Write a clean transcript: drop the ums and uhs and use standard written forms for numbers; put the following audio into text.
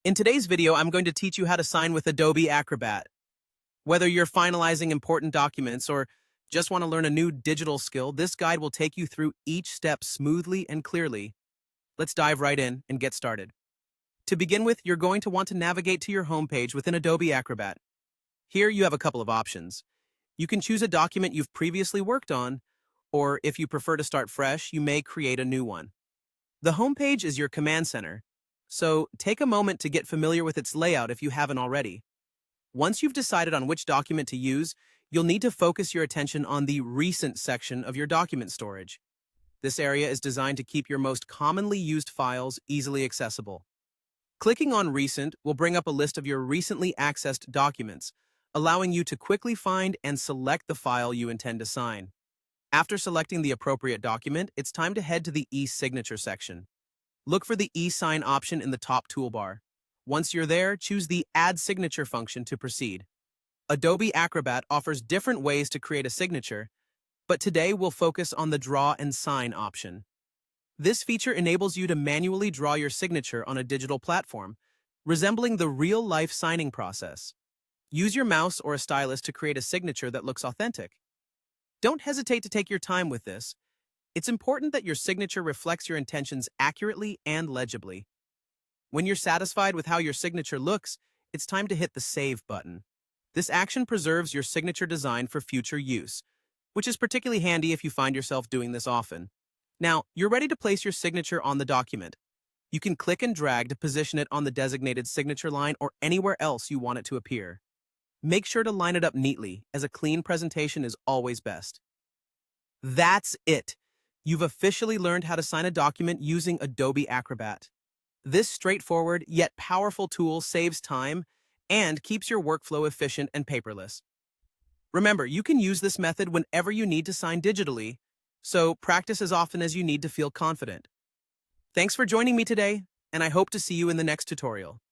In today's video, I'm going to teach you how to sign with Adobe Acrobat. Whether you're finalizing important documents or just want to learn a new digital skill, this guide will take you through each step smoothly and clearly. Let's dive right in and get started. To begin with, you're going to want to navigate to your homepage within Adobe Acrobat. Here you have a couple of options. You can choose a document you've previously worked on, or if you prefer to start fresh, you may create a new one. The homepage is your command center, so take a moment to get familiar with its layout if you haven't already. Once you've decided on which document to use, you'll need to focus your attention on the Recent section of your document storage. This area is designed to keep your most commonly used files easily accessible. Clicking on Recent will bring up a list of your recently accessed documents, allowing you to quickly find and select the file you intend to sign. After selecting the appropriate document, it's time to head to the e-signature section. Look for the e-sign option in the top toolbar. Once you're there, choose the Add Signature function to proceed. Adobe Acrobat offers different ways to create a signature, but today we'll focus on the Draw and Sign option. This feature enables you to manually draw your signature on a digital platform, resembling the real-life signing process. Use your mouse or a stylus to create a signature that looks authentic. Don't hesitate to take your time with this. It's important that your signature reflects your intentions accurately and legibly. When you're satisfied with how your signature looks, it's time to hit the Save button. This action preserves your signature design for future use, which is particularly handy if you find yourself doing this often. Now, you're ready to place your signature on the document. You can click and drag to position it on the designated signature line or anywhere else you want it to appear. Make sure to line it up neatly, as a clean presentation is always best. That's it! You've officially learned how to sign a document using Adobe Acrobat. This straightforward yet powerful tool saves time and keeps your workflow efficient and paperless. Remember, you can use this method whenever you need to sign digitally, so practice as often as you need to feel confident. Thanks for joining me today, and I hope to see you in the next tutorial.